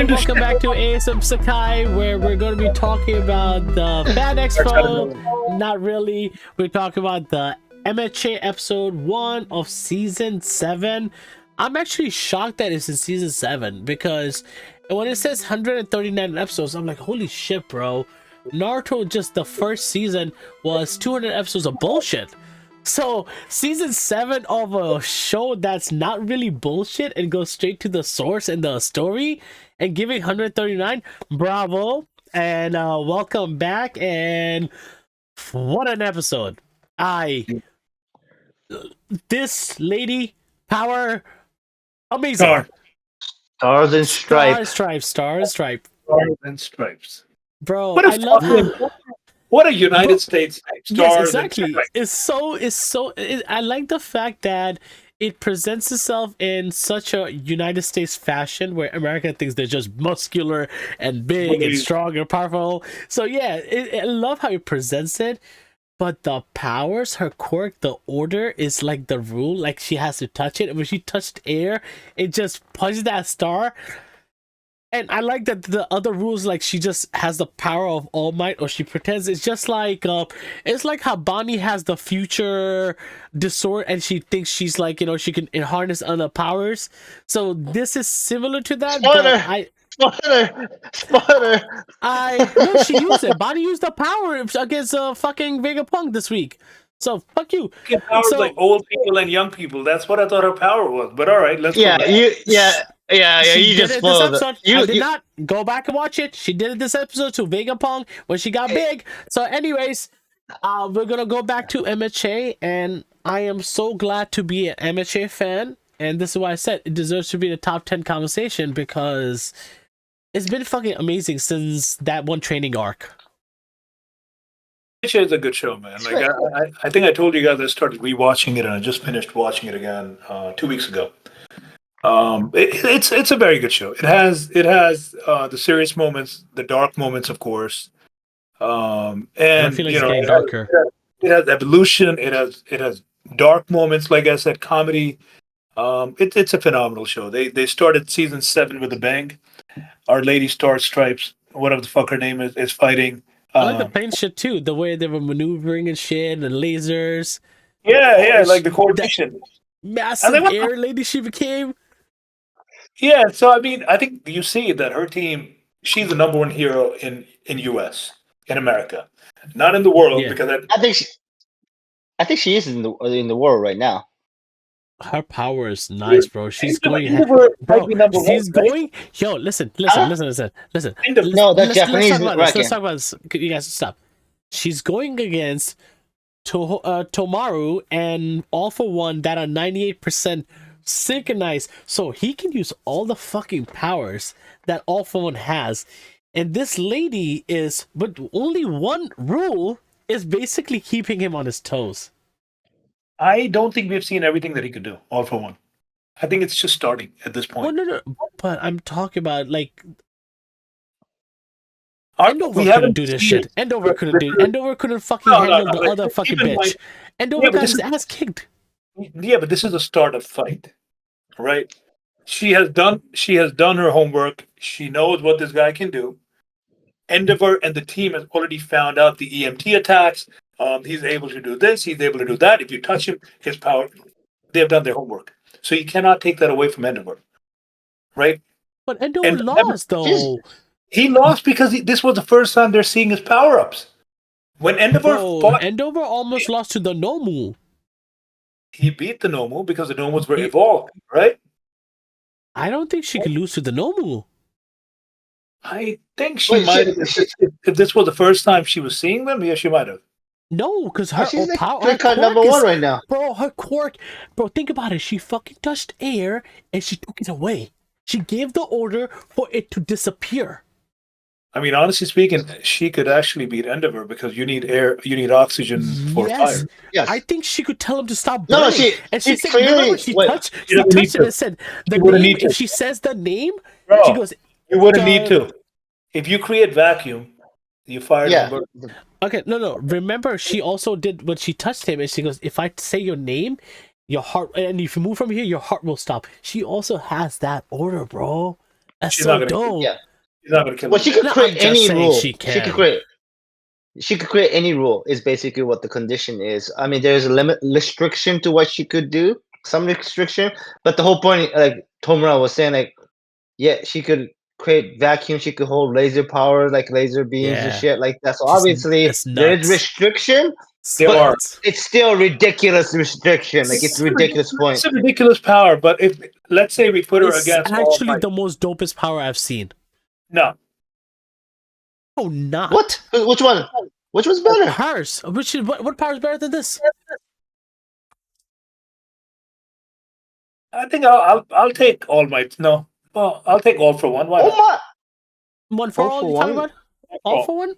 Welcome back to ASM Sakai, where we're going to be talking about the Fan Expo. Not really. We're talking about the MHA episode 1 of season 7. I'm actually shocked that it's in season 7 because when it says 139 episodes, I'm like, holy shit, bro. Naruto, just the first season, was 200 episodes of bullshit. So season 7 of a show that's not really bullshit and goes straight to the source and the story and giving 139, bravo, and welcome back. And what an episode. This lady, power, amazing. Stars and stripes. Stars and stripes. Bro, I love how... What a United States stars. Yes, exactly. I like the fact that it presents itself in such a United States fashion where America thinks they're just muscular and big and strong and powerful. So yeah, I love how it presents it. But the powers, her quirk, the order is like the rule. Like she has to touch it. And when she touched air, it just punches that star. And I like that the other rules, like she just has the power of All Might, or she pretends. It's just like it's like how Bonnie has the future disorder, and she thinks she's like, you know, she can harness other powers. So this is similar to that. Spoiler. No, she used it. Bonnie used the power against fucking Vegapunk this week. So fuck you. Powers like old people and young people. That's what I thought her power was. But all right, let's. Yeah, you just spoiled it. I did not go back and watch it. She did it this episode to Vegapunk when she got big. So, anyways, we're gonna go back to MHA, and I am so glad to be an MHA fan. And this is why I said it deserves to be in the top 10 conversation because it's been fucking amazing since that one training arc. MHA is a good show, man. Like I think I told you guys I started rewatching it, and I just finished watching it again 2 weeks ago. It's a very good show. It has the serious moments, the dark moments, of course, and you know, it has evolution. It has dark moments, like I said, comedy. It's a phenomenal show. They started season 7 with a bang. Our Lady Star Stripes, whatever the fuck her name is fighting. I like the plane shit too. The way they were maneuvering and shit, and lasers. Yeah, like the coordination. Massive air lady she became. Yeah, so I mean, I think you see that her team, she's the number one hero in US, in America, not in the world. Yeah. Because I think she is in the world right now. Her power is nice, bro. She's going. She's going. Yo, listen. No, that's Japanese. Let's talk about this. You guys stop. She's going against Tomaru and All for One that are 98% synchronized, so he can use all the fucking powers that All for One has. And this lady is, but only one rule is basically keeping him on his toes. I don't think we've seen everything that he could do, All for One. I think it's just starting at this point. Oh, no. But I'm talking about, like, we couldn't do this shit. Endover couldn't fucking handle the other fucking bitch. Endover got his ass kicked. Yeah, but this is the start of fight, right? She has done her homework. She knows what this guy can do. Endeavor and the team has already found out the EMT attacks. He's able to do this. He's able to do that. If you touch him, his power. They have done their homework, so you cannot take that away from Endeavor, right? But Endeavor lost, though. He lost because this was the first time they're seeing his power-ups. When Endeavor fought... Endeavor almost lost to the Nomu. He beat the Nomu because the Nomus were evolved, right? I don't think she could lose to the Nomu. I think she might have. If this was the first time she was seeing them, yeah, she might have. No, because her power... She's like number one right now. Bro, her quirk... Bro, think about it. She fucking touched air and she took it away. She gave the order for it to disappear. I mean, honestly speaking, she could actually beat Endeavor because you need air, you need oxygen for Yes. fire. Yes. I think she could tell him to stop No, burning. no. And She she said, clearly. remember, she Wait. touched You don't need it to. and said the You wouldn't name. need to. If she says the name, Bro, she goes, you wouldn't need to. If you create vacuum, your fire Yeah. doesn't burn. okay, no. Remember, she also did when she touched him, and she goes, if I say your name, your heart, and if you move from here, your heart will stop. She also has that order, bro. That's She's so not gonna. dope. Yeah. She's not gonna kill Well, him. she could No, create I'm just any saying rule. she She could can. create. She could create any rule. Is basically what the condition is. I mean, there's a limit restriction to what she could do. Some restriction, but the whole point, like Tomura was saying, like, yeah, she could create vacuum. She could hold laser power, like laser beams and Yeah. shit like that. So Just- obviously, it's there is nuts. restriction, There but are. it's still ridiculous restriction. Like it's ridiculous point. It's a ridiculous power, but if let's say we put her It's against All actually Might. the most dopest power I've seen. No, Oh, not What? Which one? Which was better? hers. What power is better than this? I think I'll take All Might. No, well, I'll take All for One. Why Oh not? my! One for All all? for You talking one? about? All for one?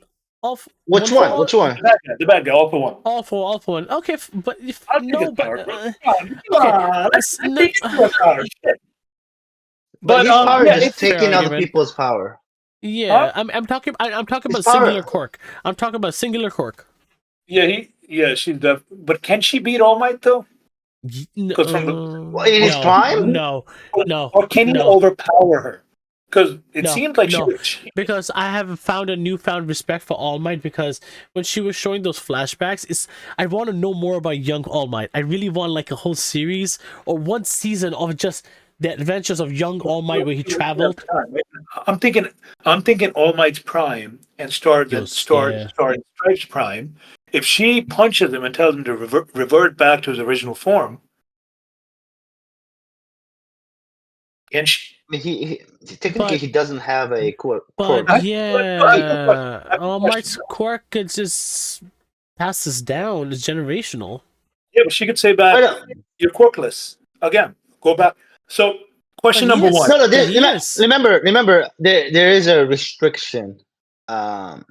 Which for one? all? Which one? The bad guy, All for One. All for one. Okay, but if I'll take no, his but power, bro. okay. Let's take his power. Shit. But his power yeah, is just fair taking other argument. people's power. Yeah, Huh? I'm talking His about power- singular quirk. I'm talking about singular quirk. she's the. But can she beat All Might though? Because from the In his prime? No, or can he overpower her? Because it No, seems like no. she. Because I have found a newfound respect for All Might, because when she was showing those flashbacks, I want to know more about young All Might. I really want like a whole series or one season of just the adventures of young All Might where he traveled. I'm thinking All Might's prime and start Yeah. Stripe's prime. If she punches him and tells him to revert back to his original form, and she. I mean, he technically he doesn't have a quirk. But I- yeah, All Might's quirk could just passes down. It's generational. Yeah, but she could say back, "You're quirkless." Again, go back. So, question But number yes. one. No, Yes. remember, there is a restriction on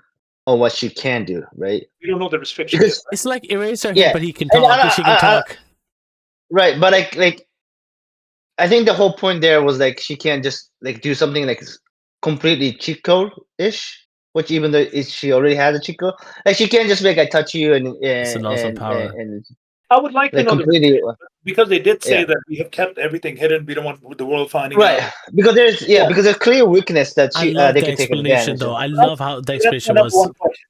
what she can do, right? We don't know the restriction. Because It's like Eraser, Yeah, but he can and talk. She can talk. right, but like I think the whole point there was like she can't just like do something like completely cheat code ish. Which even though she already has a cheat code, like she can't just like I touch you It's an awesome power. and I would like to like know completely because they did say Yeah. that we have kept everything hidden. We don't want the world finding right out. because there's because there's clear weakness that I she love they the could take explanation, advantage though. of. I love how the That's explanation number was. one question.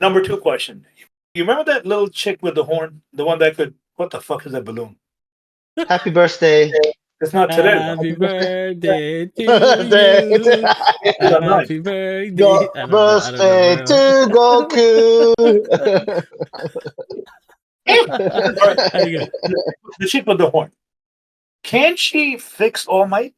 Number two question. You remember that little chick with the horn, the one that could? What the fuck is that balloon? Happy birthday! It's not today. Happy birthday to Birthday you. It's on nine. Happy birthday. Go I don't know, birthday bro. to Goku. Very good. The chick with the horn. Can she fix All Might?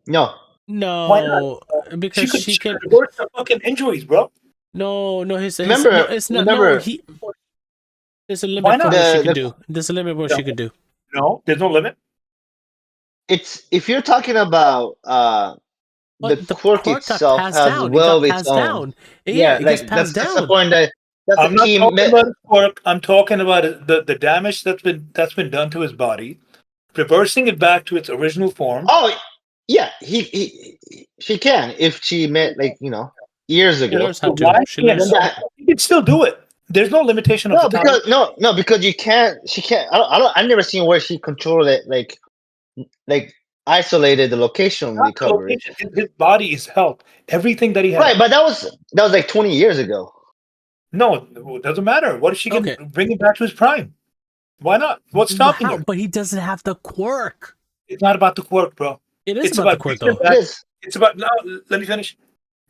No, Why No, because she can. reverse the fucking injuries, bro. No, his Remember- no, it's not. No, remember- there's a limit Why for not? what she The- can do. There's a limit what she can do. No, there's no limit. it's if you're talking about But the quirk got itself passed has down. will of It got its passed own. down. Yeah, it like gets passed that's the down. point that's I'm the not key. talking about his quirk. I'm talking about the damage that's been done to his body, reversing it back to its original form. Oh, yeah, she can if she met years She ago. learns how Why to. She can't learns. You can still do it. There's no limitation of No, the time. because because you can't. She can't. I've never seen where she controlled it. Like isolated the location Not the recovery. location. His body is held. Everything that he has. Right, but that was like 20 years ago. No, it doesn't matter. What if she can Okay. bring him back to his prime? Why not? What's stopping How? her? But he doesn't have the quirk. It's not about the quirk, bro. It is It's about the about quirk, bringing though. him It back. is. It's about no. Let me finish.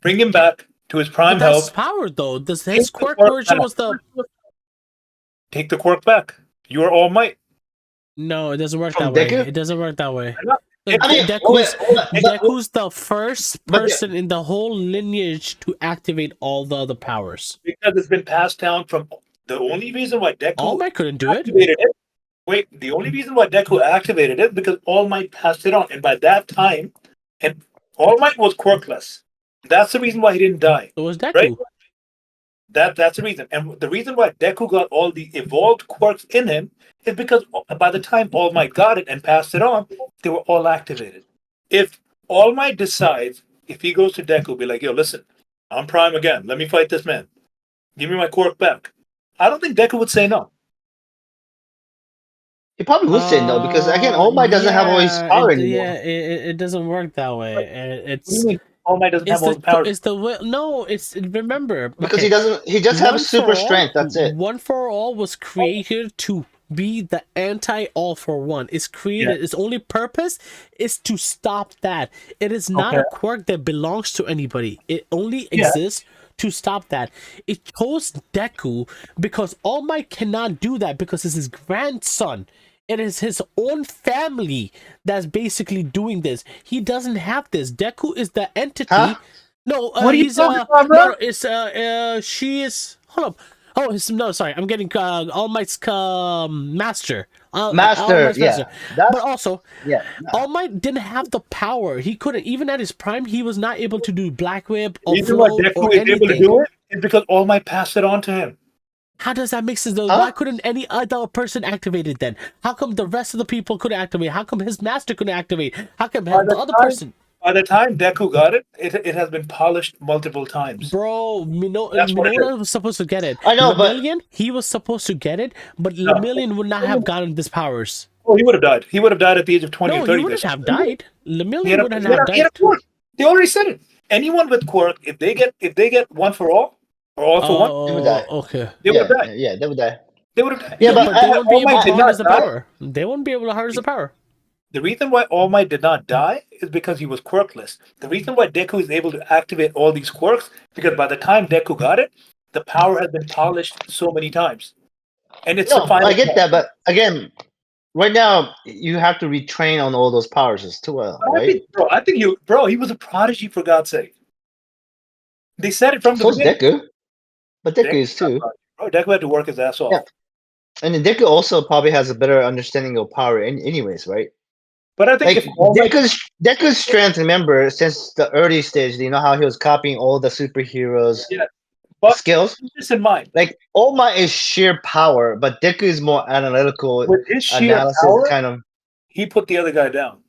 Bring him back to his prime But that's health. power, though. His Take the quirk quirk version back. was the. Take the quirk back. You are All Might. No, it doesn't work From that way. Deku? It doesn't work that way. not? I mean, Deku's the first but- person in the whole lineage to activate all the other powers. Because it's been passed down from the only reason why Deku All Might couldn't do it. activated it. Wait, the only reason why Deku activated it because All Might passed it on, and by that time, and All Might was quirkless. That's the reason why he didn't die. So was Deku. Right? That's the reason. And the reason why Deku got all the evolved quirks in him is because by the time All Might got it and passed it on, they were all activated. If All Might decides, if he goes to Deku, be like, yo, listen, I'm Prime again. Let me fight this man. Give me my quirk back. I don't think Deku would say no. He probably would say no because again, All Might doesn't have all his power anymore. Yeah, it doesn't work that way. What do you mean? All Might doesn't have all the power. It's the will. No, it's remember Because he doesn't. He just has super strength. That's it. One for All was created to be the anti All for One. It's created. Its only purpose is to stop that. It is not a quirk that belongs to anybody. It only exists to stop that. It chose Deku because All Might cannot do that because it's his grandson. It is his own family that's basically doing this. He doesn't have this. Deku is the entity. Huh? No, what are you talking about, bro? no, it's she is. Hold up. Oh, no, sorry. I'm getting All Might's master. Master, yeah. But also, no. All Might didn't have the power. He couldn't, even at his prime, he was not able to do Black Whip or Even what float Deku or is anything. able to do it is because All Might passed it on to him. How does that make sense though? Why couldn't any other person activate it then? How come the rest of the people couldn't activate? How come his master couldn't activate? How come the other person? By the time Deku got it, it has been polished multiple times. Bro, Minota was supposed to get it. I know, Lemillion, he was supposed to get it, but Lemillion would not have gotten these powers. Oh, he would have died. He would have died at the age of 20 or 30. No, he wouldn't have died. Lemillion wouldn't have died. They already said it. Anyone with quirk, if they get one for all or all for one, they would die. Okay. They would have died. Yeah, they would die. They would have died. Yeah, but they wouldn't be able to harness the die. power. They wouldn't be able to harness the power. The reason why All Might did not die is because he was quirkless. The reason why Deku is able to activate all these quirks because by the time Deku got it, the power has been polished so many times. And it's the final I get that, but again, right now you have to retrain on all those powers as well, right? I think he was a prodigy for God's sake. They said it from the beginning. Deku. But Deku is too. Bro, Deku had to work his ass off. Yeah. And then Deku also probably has a better understanding of power anyways, right? But I think Deku's strength, remember, since the early stage, you know how he was copying all the superheroes' skills? Keep this in mind. Like, All Might is sheer power, but Deku is more analytical. With his sheer power, he put the other guy down.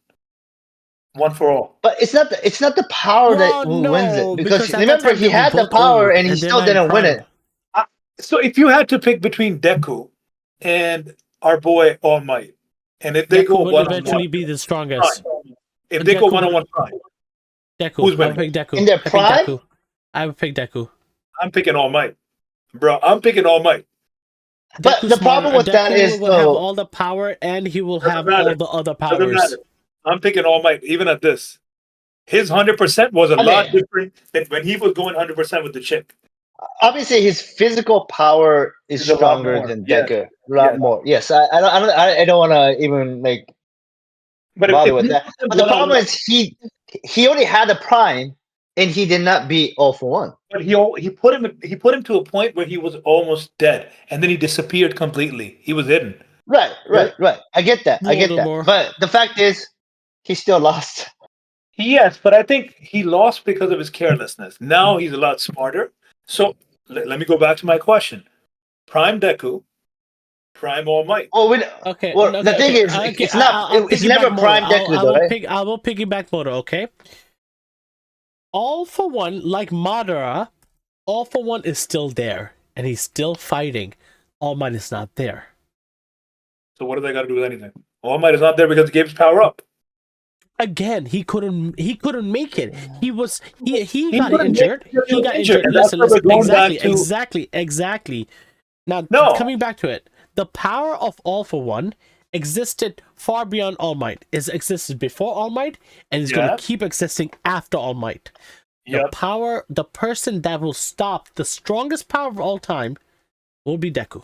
One for all. But it's not the power that wins it. Because remember, he had the power and he still didn't win it. So if you had to pick between Deku and our boy All Might, and if they go will eventually be the strongest. If they go one-on-one prime, Deku. Who's winning? I would pick Deku. In their prime? I would pick Deku. I'm picking All Might, bro. I'm picking All Might. But the problem with that is, he will have all the power and he will have all the other powers. I'm picking All Might, even at this. His 100% was a lot different than when he was going 100% with the chick. Obviously, his physical power is stronger than Deku. A lot more. Yes, I don't want to even bother with that. But the problem is he only had a prime, and he did not beat All for One. But he put him to a point where he was almost dead, and then he disappeared completely. He was hidden. Right. I get that. But the fact is, he still lost. Yes, but I think he lost because of his carelessness. Now he's a lot smarter. So let me go back to my question: Prime Deku, Prime All Might. Oh, the thing is, it's not. It's never Prime Deku, I will piggyback Moto. Okay. All for One, like Madara, All for One is still there, and he's still fighting. All Might is not there. So what do they got to do with anything? All Might is not there because he gave his power up. Again, he couldn't make it. He got injured. He got injured. Listen. Exactly. Now, coming back to it, the power of All for One existed far beyond All Might. It existed before All Might, and it's going to keep existing after All Might. The person that will stop the strongest power of all time will be Deku.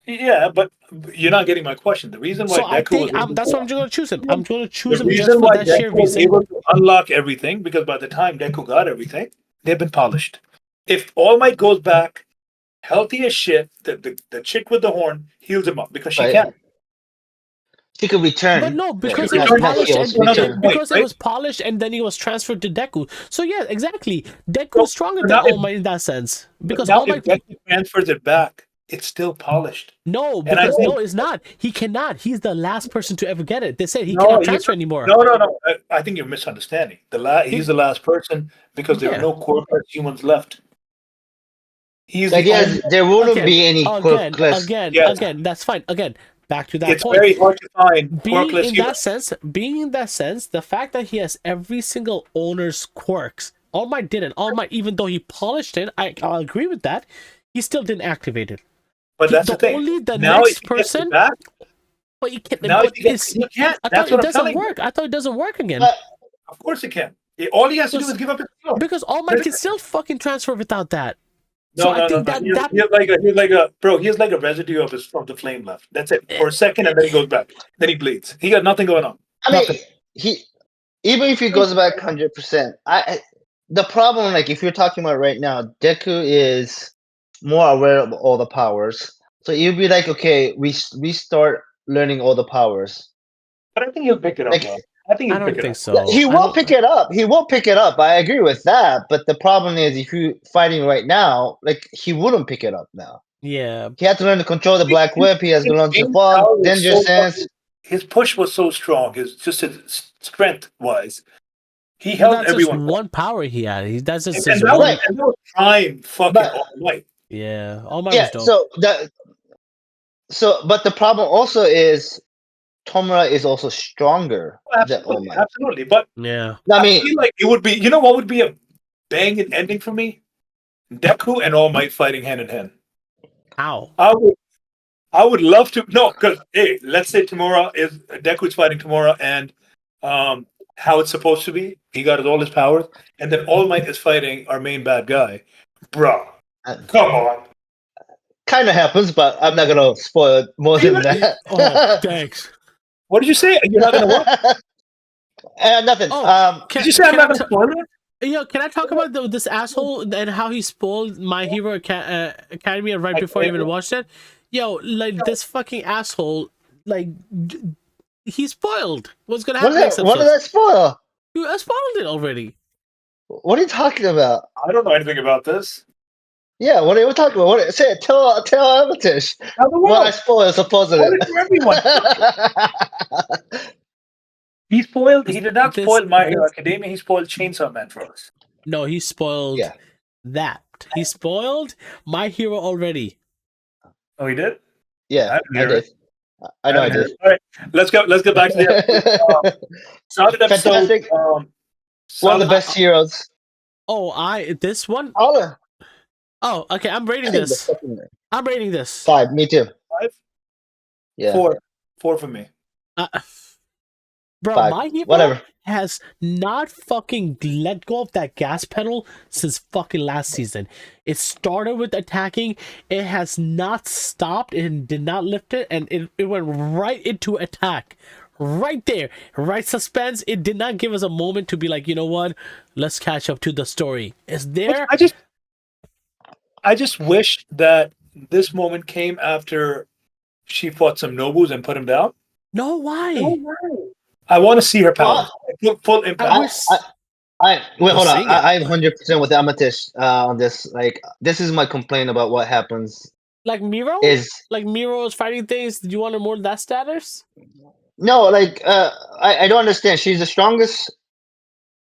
Yeah, but you're not getting my question. The reason why Deku that's why I'm going to choose him. I'm going to choose him just for that sheer reason. Was able to unlock everything because by the time Deku got everything, they've been polished. If All Might goes back healthy as shit, the chick with the horn heals him up because she can. She could return. But no, because it was polished because it right? was polished and then he was transferred to Deku. So yeah, exactly. Deku So, is stronger but than now All if- Might in that sense. Because Now, All if Might Deku transfers it back, it's still polished. no, And I because think no, it's not. He cannot. He's the last person to ever get it. They said he no, cannot transfer anymore. no. I think you're misunderstanding. He's the last person because there are Yeah. no quirkless humans left. He's Like the yes, only. there wouldn't Again, be any again, quirkless. again, Yes, again. That's fine. Again, back to that it's point. very hard to find Being quirkless in humans. being in that sense, the fact that he has every single owner's quirks. All Might didn't. All Might, even though he polished it, I'll agree with that. He still didn't activate it. But that's the thing. Only the Now next if he gets it person. back, But you can't. now But if he can't. I That's thought what it I'm doesn't telling you. work. I thought it doesn't work again. But Of course it can. All he has to do is give up his power. Because All Might can still fucking transfer without that. No, So no, I think no. that He has like a residue of the flame left. That's it. For a second, and then he goes back. Then he bleeds. He got nothing going on. I mean, Nothing. even if he goes back 100%, the problem, like if you're talking about right now, Deku is more aware of all the powers. So you'd be like, okay, we start learning all the powers. But I think he'll pick it up. Like, Though. I think I he'll don't pick it think up. so. he will pick it up. He will pick it up. I agree with that. But the problem is, if you're fighting right now, like he wouldn't pick it up now. Yeah. He had to learn to control the Black Whip. He has to learn to His fog, power was danger so sense. fucking- His push was so strong. His strength wise, he But held that's everyone. just one power he had. That's just And his that one. was prime fucking But- All Might. Yeah. All Might Yeah. was dope. But the problem also is Tomura is also stronger than All Might. Absolutely. But Yeah. I I mean, feel like it would be. You know what would be a banging ending for me? Deku and All Might fighting hand in hand. How? I would love to. No, because hey, let's say Deku's fighting Tamura, and how it's supposed to be. He got all his powers, and then All Might is fighting our main bad guy. Bro, come on. kind of happens, but I'm not gonna spoil it more than that. Oh, thanks. What did you say? You're not gonna what? Nothing. Oh, Did you say I'm not gonna spoil it? Yo, can I talk about this asshole and how he spoiled My Hero Academia right before I even watched it? Yo, like this fucking asshole, like he spoiled what's gonna happen next What did episode. I spoil? You spoiled it already. What are you talking about? I don't know anything about this. Yeah, what are you talking about? Say it. Tell Amatish Tell the what I world. spoiled supposedly. Spoil it for everyone. He spoiled. He did not spoil My Hero Academia. He spoiled Chainsaw Man for us. No, he spoiled that. He spoiled My Hero already. Oh, he did. Yeah, I did. I know I did. All right, let's go back to the episode. Solid episode. Fantastic. One of the best heroes. Oh, this one. All Oh, okay. I'm rating this. I'm rating this 5. Me too. 5. Yeah. 4 for me. Bro, 5. My Hero Whatever. has not fucking let go of that gas pedal since fucking last season. It started with attacking. It has not stopped. It did not lift it, and it went right into attack. Right there. Right suspense. It did not give us a moment to be like, you know what? Let's catch up to the story. It's there. I just wish that this moment came after she fought some Nobus and put him down. No, why? I want to see her power. Full impact. Wait, hold on. I'm 100% with Amatish on this. Like, this is my complaint about what happens. Like Miro? Like Miro is fighting things. Do you want more of that status? No, like, I don't understand. She's the strongest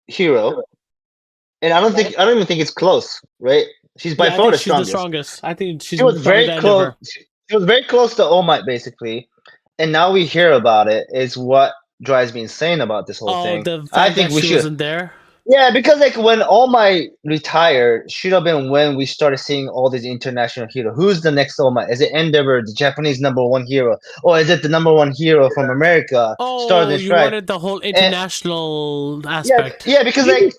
hero, and I don't even think it's close, right? She's by far the strongest. I think she was very close. She was very close to All Might, basically, and now we hear about it. Is what drives me insane about this whole thing. I think we should. Wasn't there. Yeah, because like when All Might retired, should have been when we started seeing all these international heroes. Who's the next All Might? Is it Endeavor, the Japanese #1 hero, or is it the #1 hero from America? Oh, you wanted the whole international aspect. Yeah, because like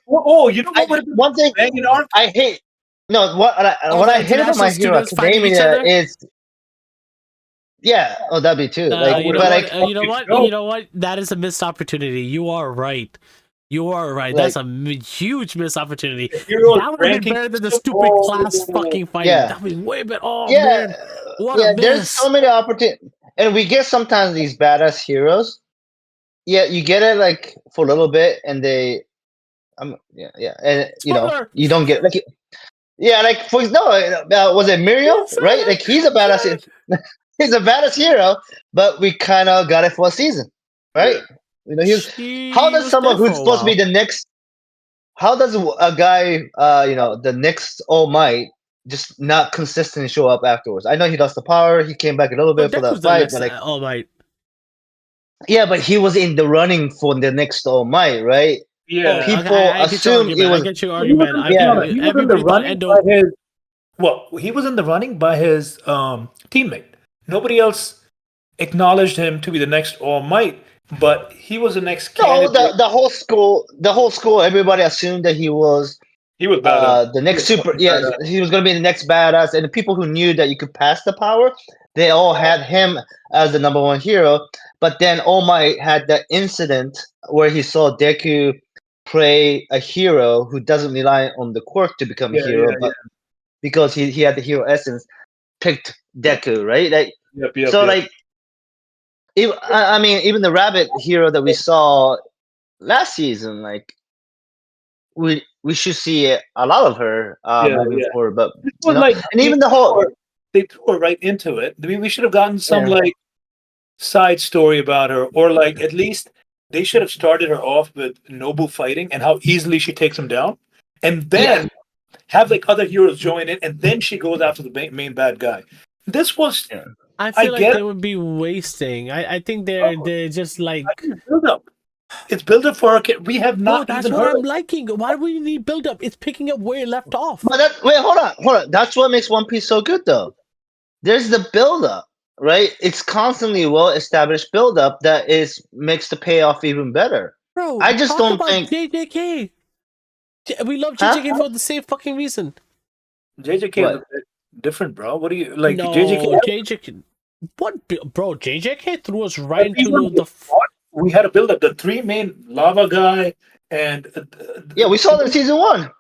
you know what? One thing I hate. No, what I hate about My Hero Academia is. Yeah, that'd be too. You know what? That is a missed opportunity. You are right. You are right. That's a huge missed opportunity. That would have been better than the stupid class fucking fight. Yeah. That would be way better. Oh man, what a miss. There's so many opportunities. and we get sometimes these badass heroes. Yeah, you get it like for a little bit, and yeah, and Spoiler. you don't get like yeah, like for no, was it Muriel, right? Like he's a badass. He's a badass hero, but we kind of got it for a season, right? How She does was someone there for who's a supposed to be while. the next? How does a guy, the next All Might, just not consistently show up afterwards? I know he lost the power. He came back a little Oh, bit for the Deku's the fight, next but like, All Might. yeah, but he was in the running for the next All Might, right? Oh, Yeah. okay. People I get your assumed it argument. I was, get your He was argument. in I the, get no, no, yeah, it. he was in the Everybody thought running by Endo. his. Well, he was in the running by his teammate. Nobody else acknowledged him to be the next All Might, but he was the next no, candidate. the whole school, everybody assumed that he was He was badass. the He next was super. fucking Yeah, badass. he was going to be the next badass, and the people who knew that you could pass the power, they all had him as the number one hero. But then All Might had that incident where he saw Deku play a hero who doesn't rely on the quirk to become a Yeah, hero, yeah, yeah. but because he had the hero essence, picked Deku, right? Like Yep, yep, so, yep. like I mean, even the rabbit hero that we saw last season, like we should see a lot of her Yeah, moving yeah. forward. But This was and even the whole they threw her right into it. I mean, we should have gotten some yeah like side story about her, or like at least they should have started her off with Nobu fighting and how easily she takes him down, and yeah then have like other heroes join in, and then she goes after the main bad guy. This was, yeah. I I feel like get they would be wasting. I think oh, they're just like, it's build up. It's build up for our kid. We have bro. not That's even what heard. I'm liking. Why do we need build up? It's picking up where it left off. But wait, hold on. That's what makes One Piece so good, though. There's the build up, right? It's constantly well established build up that is makes the payoff even better. Bro, I just talk don't about think, JJK. We love huh? JJK for the same fucking reason. JJK is a What? bit different, bro. What do you like? No, JJK. JJK. What, bro? JJK threw us right into the. We had a build up. The three main lava guy and Yeah, we saw that in season 1.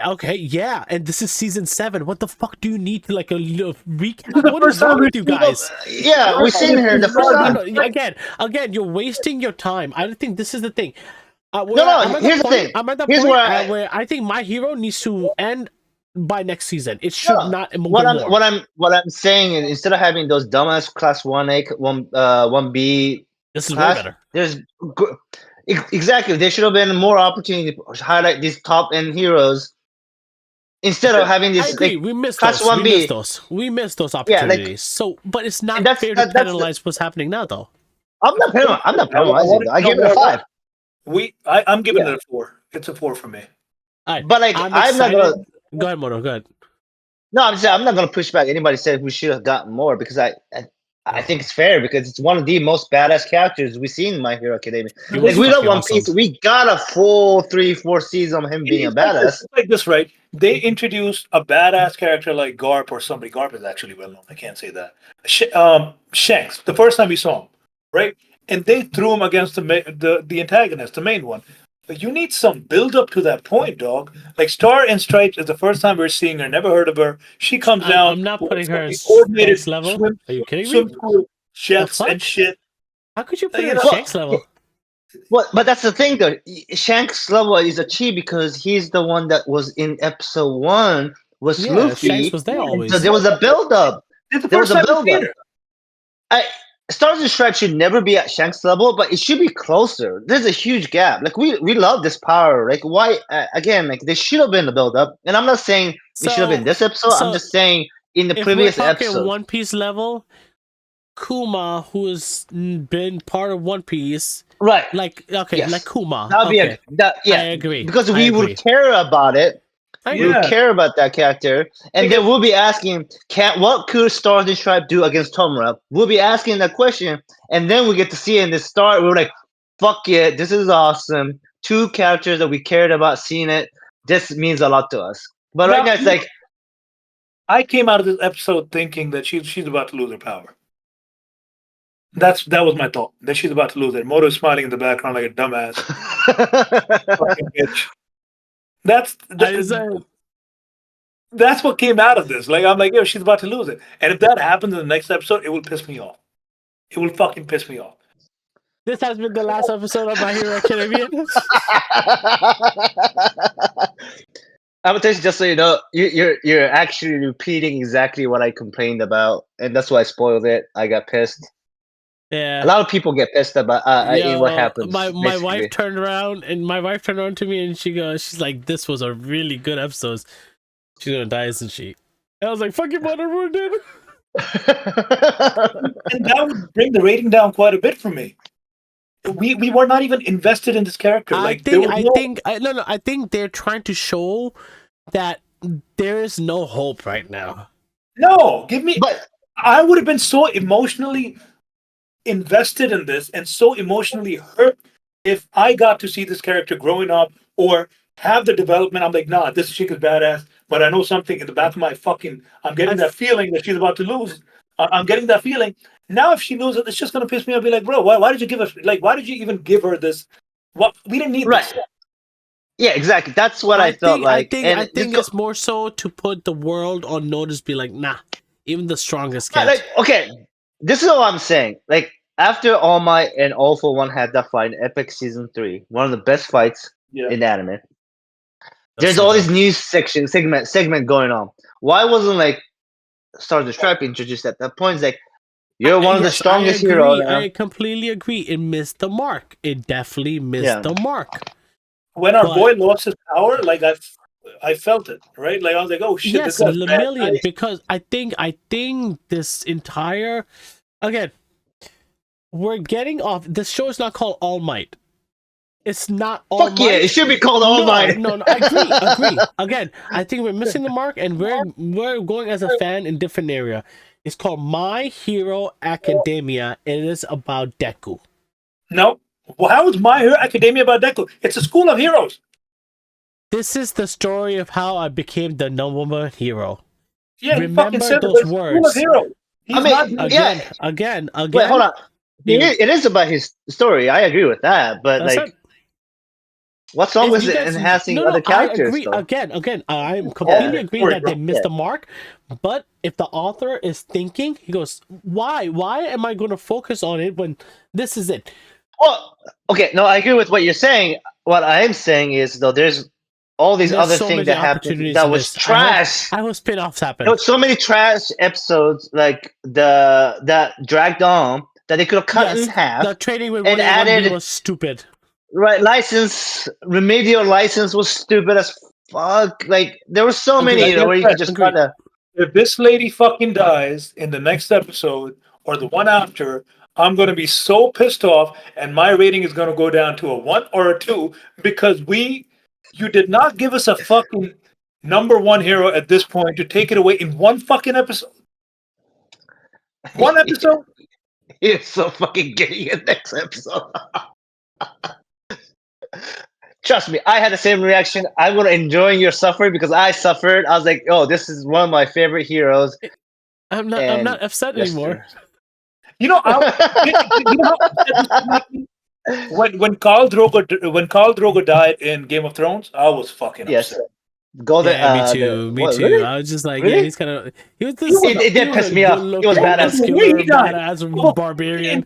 Okay, yeah, and this is season 7. What the fuck do you need to like a little recap? the What first is wrong time with you guys? Yeah, we seen her the first No, time. no. Again, you're wasting your time. I don't think this is the thing. No, I'm no. at the Here's the point. thing. I'm at the Here's point where where I think My Hero needs to end by next season. It should no. not go more. What I'm saying is instead of having those dumbass class 1A, 1B This is way class, better. there's exactly there should have been more opportunity to highlight these top end heroes instead of having I this agree. like We missed class those. 1B. We missed those Yeah, like opportunities. So, but it's and not fair to that's the, penalize what's happening now, though. I'm not penalizing though. I no, gave it a 5. I'm giving Yeah. it a 4. It's a 4 for me. All right, But like I'm I'm not excited. gonna Go ahead, Mono. Go ahead. no, I'm not gonna push back. Anybody said we should have gotten more because I think it's fair because it's one of the most badass characters we've seen in My Hero Academia. He Like was we love fucking One awesome. Piece, we got a full 3-4 seasons of him being a badass. It's like this, right? They introduced a badass character like Garp or somebody. Garp is actually well known. I can't say that. Shanks. The first time we saw him, right? And they threw him against the antagonist, the main one. But you need some build up to that point, dog. Like Star and Stripes is the first time we're seeing her. Never heard of her. She comes down. I'm not with putting her some as coordinated Shanks level. swim, Are you kidding me? swim school The chefs fuck? and shit. How could you put her You at know, Shanks level? But that's the thing though. Shanks' level is achieved because he's the one that was in episode 1 was Yeah, Shanks Luffy. was there So always. there was a build up. it's the There was first a time we've build seen up. her. Stars and Stripes should never be at Shanks level, but it should be closer. There's a huge gap. Like we love this power. Like why again? Like there should have been a build up, and I'm not saying it should have been So, this episode. I'm just saying in the if we're previous talking episode. One Piece level, Kuma, who's been part of One Piece, Right. like okay, Yes. like Kuma. That'd be Okay, yeah. I agree. Because I we agree. would care about it. I We agree. would care about that character, and then we'll be asking, what could Stars and Stripe do against Tomura? We'll be asking that question, and then we get to see it in the start. We're like, fuck yeah, this is awesome. 2 characters that we cared about seeing it. This means a lot to us. But right now it's like, I came out of this episode thinking that she's about to lose her power. That was my thought. That she's about to lose it. Moto is smiling in the background like a dumbass. Fucking bitch. That's what came out of this. Like I'm like, yo, she's about to lose it. And if that happens in the next episode, it will piss me off. it will fucking piss me off. This has been the last episode of My Hero Academia. I would just so you know, you're actually repeating exactly what I complained about, and that's why I spoiled it. I got pissed. Yeah. A lot of people get pissed about in what happens. My basically. wife turned around to me and she's like, "This was a really good episode. She's gonna die, isn't she?" And I was like, "Fucking mother ruined it." And that would bring the rating down quite a bit for me. We were not even invested in this character. I think they're trying to show that there is no hope right now. No, I would have been so emotionally invested in this and so emotionally hurt if I got to see this character growing up or have the development. I'm like, nah, this chick is badass, but I know something in the back of my I'm getting that feeling that she's about to lose. I'm getting that feeling. Now, if she loses, it's just going to piss me off. Be like, bro, why did you give us, why did you even give her this? What we didn't need this. Yeah, exactly. That's what I felt like. I think it's more so to put the world on notice, be like, nah, even the strongest can't. Okay, this is what I'm saying. Like, after All Might and All for One had that fight in Epic Season 3, one of the best fights in anime, there's all these new segment going on. Why wasn't, like, Star the Stripe introduced at that point? It's like, you're one of the strongest heroes. I completely agree. It missed the mark. It definitely missed the mark. When our boy lost his power, like I felt it, right? Like I was like, oh shit. Yes, Lemillion, because I think this entire we're getting off. This show is not called All Might. It's not All Might. Fuck yeah, it should be called All Might. No, I agree. Again, I think we're missing the mark, and we're going as a fan in different area. It's called My Hero Academia, and it is about Deku. No. Well, how is My Hero Academia about Deku? It's a school of heroes. This is the story of how I became the #1 hero. Yeah, remember those words. Again. Wait, hold on. It is about his story. I agree with that, but what's wrong with enhancing other characters? I agree. Again, I'm completely agreeing that they missed the mark. But if the author is thinking, he goes, "Why am I going to focus on it when this is it?" Well, okay, no, I agree with what you're saying. What I am saying is, though, there's all these other things that happened that was trash. I hope spin-offs happen. There was so many trash episodes, like that dragged on that they could have cut in half. The trading with and added was stupid. Right, remedial license was stupid as fuck. Like there were so many, where you could just kind of. If this lady fucking dies in the next episode or the one after, I'm going to be so pissed off, and my rating is going to go down to a 1 or a 2 because you did not give us a fucking #1 hero at this point to take it away in one fucking episode. One episode? You're so fucking gay in next episode. Trust me, I had the same reaction. I'm gonna enjoying your suffering because I suffered. I was like, "Oh, this is one of my favorite heroes." I'm not upset anymore. You know, when Khal Drogo died in Game of Thrones, I was fucking upset. Golden. Me too. Really? I was just like, really? yeah, he's kind of. He was this. It did piss me off. He was badass barbarian.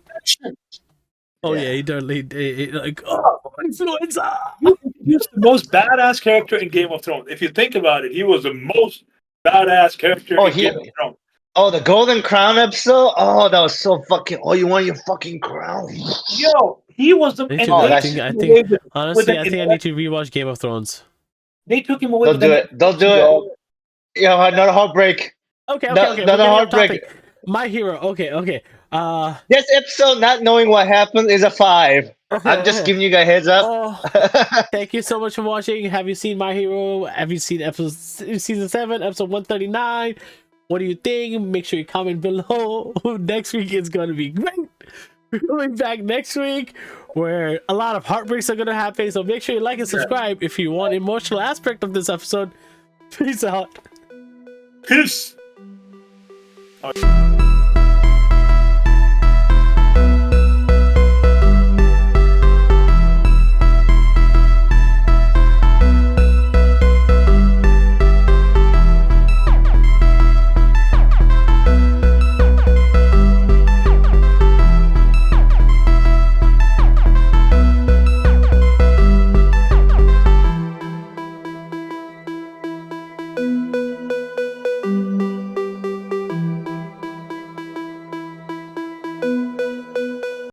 Oh yeah, he totally influenza. He was the most badass character in Game of Thrones. If you think about it, he was the most badass character in Game of Thrones. Oh, the Golden Crown episode. Oh, that was so fucking. Oh, you want your fucking crown? Yo, he was the. I think honestly, I need to rewatch Game of Thrones. They took him away. Don't do it. Yeah, another heartbreak. Okay. Another heartbreak. My Hero. Okay. This episode, not knowing what happened, is a 5. I'm just giving you guys a heads up. Thank you so much for watching. Have you seen My Hero? Have you seen season 7, episode 139? What do you think? Make sure you comment below. Next week is going to be great. We're coming back next week where a lot of heartbreaks are going to happen. So make sure you like and subscribe if you want emotional aspect of this episode. Peace out. Peace.